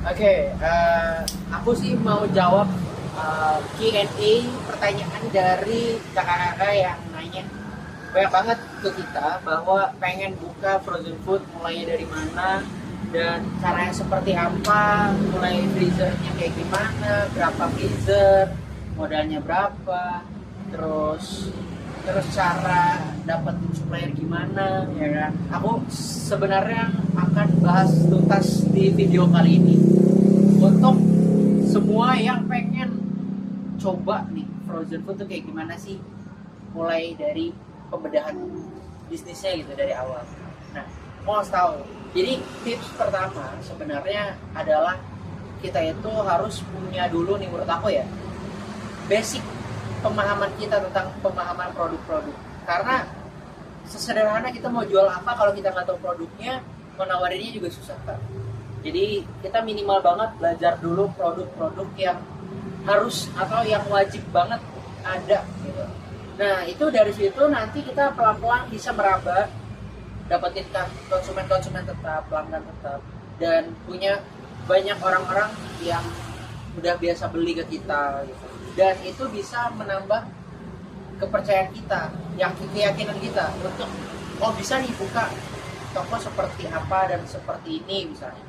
Oke, aku sih mau jawab Q&A pertanyaan dari kakak-kakak yang nanya banyak banget ke kita bahwa pengen buka frozen food mulainya dari mana dan caranya seperti apa, mulai freezernya kayak gimana, berapa freezer, modalnya berapa, terus terus cara dapetin supplier gimana, ya kan? Aku sebenarnya akan bahas tuntas di video kali ini untuk semua yang pengen coba nih frozen food tuh kayak gimana sih, mulai dari pembedahan bisnisnya gitu dari awal. Nah, mau tahu. Jadi tips pertama sebenarnya adalah kita itu harus punya dulu nih menurut aku ya, basic pemahaman kita tentang pemahaman produk-produk. Karena sesederhana kita mau jual apa kalau kita nggak tahu produknya, menawarinnya juga susah kan. Jadi kita minimal banget belajar dulu produk-produk yang harus atau yang wajib banget ada gitu. Nah itu dari situ nanti kita pelan-pelan bisa merambah, dapetin konsumen-konsumen tetap, pelanggan tetap, dan punya banyak orang-orang yang udah biasa beli ke kita gitu. Dan itu bisa menambah kepercayaan kita, yang keyakinan kita untuk oh bisa nih buka toko seperti apa dan seperti ini misalnya.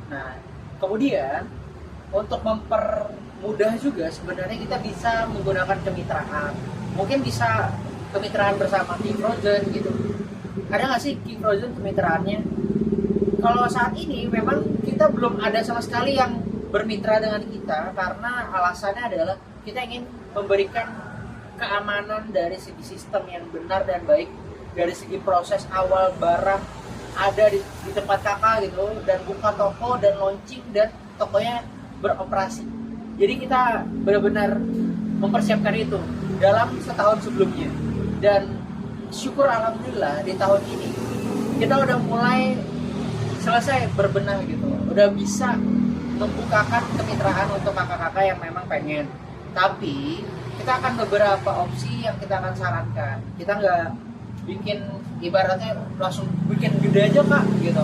Nah kemudian untuk mempermudah juga sebenarnya kita bisa menggunakan kemitraan. Mungkin bisa kemitraan bersama King Frozen gitu. Ada nggak sih King Frozen kemitraannya? Kalau saat ini memang kita belum ada sama sekali yang bermitra dengan kita karena alasannya adalah kita ingin memberikan keamanan dari segi sistem yang benar dan baik, dari segi proses awal barang ada di tempat kakak gitu, dan buka toko dan launching dan tokonya beroperasi. Jadi kita benar-benar mempersiapkan itu dalam setahun sebelumnya, dan syukur alhamdulillah di tahun ini kita udah mulai selesai berbenah gitu, udah bisa membukakan kemitraan untuk kakak-kakak yang memang pengen. Tapi kita akan beberapa opsi yang kita akan sarankan. Kita nggak bikin ibaratnya langsung bikin gede aja kak gitu.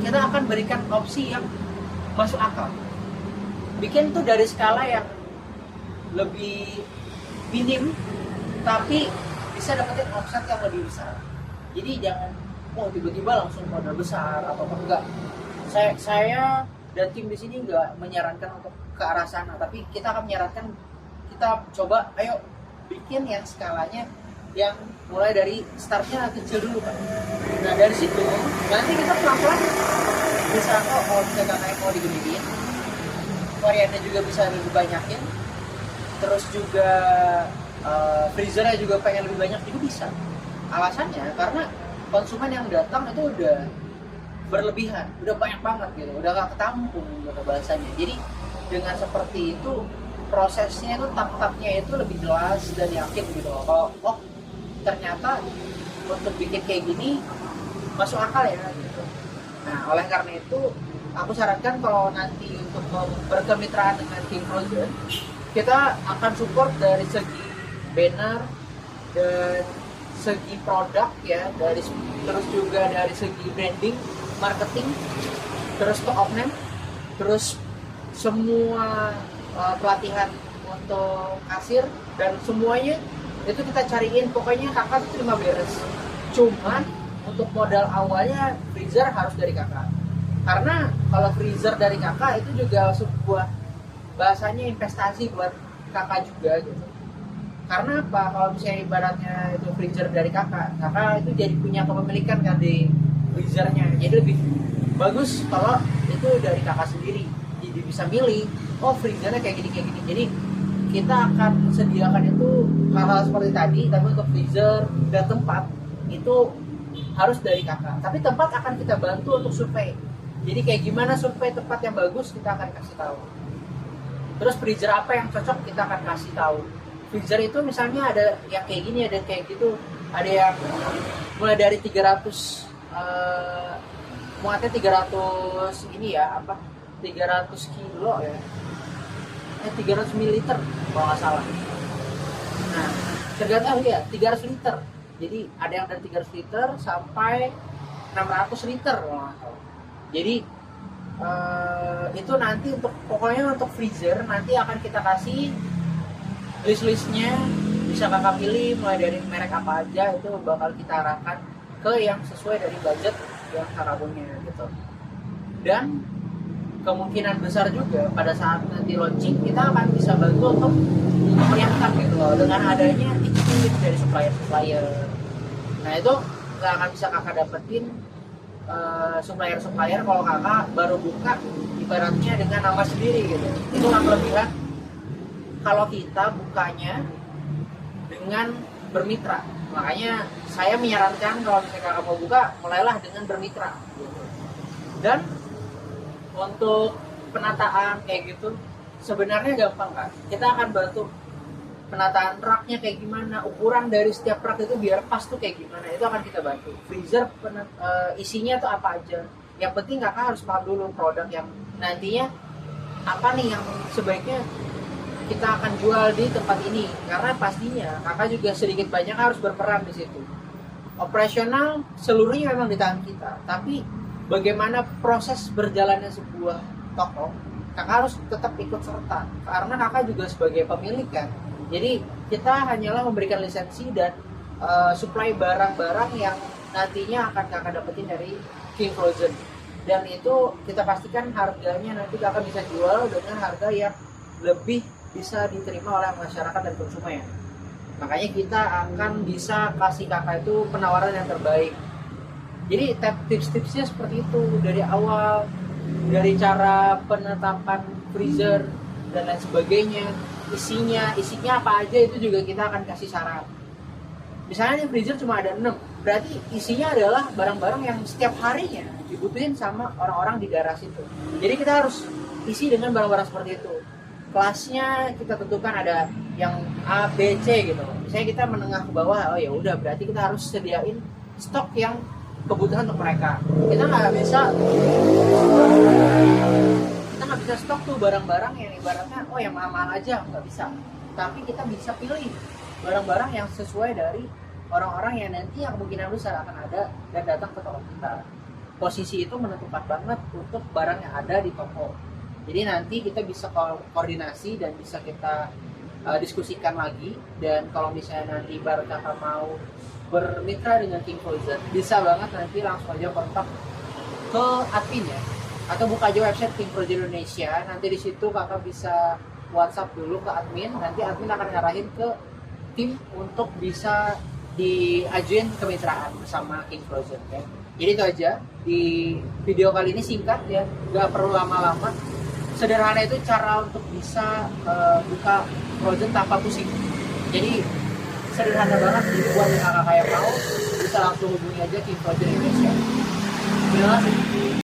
Kita akan berikan opsi yang masuk akal. Bikin tuh dari skala yang lebih minim tapi bisa dapetin omset yang lebih besar. Jadi jangan tiba-tiba langsung modal besar atau enggak. Saya dan tim di sini nggak menyarankan untuk ke arah sana, tapi kita akan menyarankan kita coba ayo bikin yang skalanya yang mulai dari startnya kecil dulu kan. Nah dari situ nanti kita pelan-pelan bisa bisa kakaknya mau digedein, variannya juga bisa lebih banyakin, terus juga freezernya juga pengen lebih banyak juga bisa. Alasannya karena konsumen yang datang itu udah berlebihan, udah banyak banget gitu, udah gak ketampung gitu bahasanya. Jadi dengan seperti itu prosesnya itu tahap-tahapnya itu lebih jelas dan yakin gitu. Kalau ternyata untuk bikin kayak gini masuk akal ya gitu. Nah oleh karena itu aku sarankan kalau nanti untuk berkemitraan dengan King Frozen, kita akan support dari segi banner dan segi produk ya, terus juga dari segi branding, marketing, terus ke outlet, terus semua pelatihan untuk kasir dan semuanya itu kita cariin, pokoknya kakak itu terima beres. Cuman untuk modal awalnya freezer harus dari kakak, karena kalau freezer dari kakak itu juga sebuah bahasanya investasi buat kakak juga gitu. Karena apa? Kalau misalnya ibaratnya itu freezer dari kakak itu jadi punya kepemilikan kan di freezernya, jadi lebih bagus kalau itu dari kakak sendiri, jadi bisa milih freezernya kayak gini. Jadi kita akan sediakan itu hal-hal seperti tadi, tapi untuk freezer dan tempat itu harus dari kakak. Tapi tempat akan kita bantu untuk survei. Jadi kayak gimana survei tempat yang bagus kita akan kasih tahu. Terus freezer apa yang cocok kita akan kasih tahu. Freezer itu misalnya ada yang kayak gini, ada kayak gitu, ada yang mulai dari 300 muatnya 300 ini ya 300 kilo ya, 300 mililiter kalau nggak salah. Nah tergantung ya 300 liter, jadi ada yang dari 300 liter sampai 600 liter kalau nggak salah. Jadi itu nanti pokoknya untuk freezer nanti akan kita kasih list-listnya, bisa kakak pilih mulai dari merek apa aja, itu bakal kita arahkan ke yang sesuai dari budget yang kakak punya gitu. Dan kemungkinan besar juga pada saat nanti launching kita akan bisa bantu untuk memeriahkan gitu loh dengan adanya tip dari supplier. Nah itu nggak akan bisa kakak dapetin supplier kalau kakak baru buka ibaratnya dengan nama sendiri gitu. Itu kan kelebihan kalau kita bukanya dengan bermitra. Makanya saya menyarankan kalau misalnya kakak mau buka, mulailah dengan bermitra gitu. Dan untuk penataan kayak gitu sebenarnya gampang kan. Kita akan bantu penataan raknya kayak gimana, ukuran dari setiap rak itu biar pas tuh kayak gimana, itu akan kita bantu. Freezer isinya tuh apa aja. Yang penting kakak harus paham dulu produk yang nantinya apa nih yang sebaiknya kita akan jual di tempat ini, karena pastinya kakak juga sedikit banyak harus berperan di situ. Operasional seluruhnya memang di tangan kita, tapi bagaimana proses berjalannya sebuah toko, kakak harus tetap ikut serta, karena kakak juga sebagai pemilik kan. Jadi kita hanyalah memberikan lisensi dan supply barang-barang yang nantinya akan kakak dapetin dari King Frozen. Dan itu kita pastikan harganya nanti kakak bisa jual dengan harga yang lebih bisa diterima oleh masyarakat dan konsumen. Makanya kita akan bisa kasih kakak itu penawaran yang terbaik. Jadi tips-tipsnya seperti itu dari awal, dari cara penetapan freezer dan lain sebagainya, isinya apa aja itu juga kita akan kasih saran. Misalnya nih freezer cuma ada 6, berarti isinya adalah barang-barang yang setiap harinya dibutuhin sama orang-orang di daerah situ. Jadi kita harus isi dengan barang-barang seperti itu. Kelasnya kita tentukan ada yang A, B, C gitu. Misalnya kita menengah ke bawah, oh ya udah berarti kita harus sediain stok yang kebutuhan untuk mereka. Kita nggak bisa stok tuh barang-barang yang ibaratnya oh yang mahal-mahal aja, nggak bisa. Tapi kita bisa pilih barang-barang yang sesuai dari orang-orang yang nanti yang kemungkinan besar akan ada dan datang ke toko kita. Posisi itu menentukan banget untuk barang yang ada di toko. Jadi nanti kita bisa koordinasi dan bisa kita diskusikan lagi. Dan kalau misalnya nanti baru kakak mau bermitra dengan King Frozen, bisa banget nanti langsung aja kontak ke admin ya, atau buka aja website King Frozen Indonesia. Nanti di situ kakak bisa WhatsApp dulu ke admin, nanti admin akan ngarahin ke tim untuk bisa diajuin kemitraan bersama King Frozen ya. Jadi itu aja di video kali ini, singkat ya, nggak perlu lama-lama. Sederhana itu cara untuk bisa buka Frozen tanpa pusing. Jadi sederhana banget. Jadi buat yang kakak kayak mau bisa langsung hubungi aja King Frozen Indonesia. Terima kasih.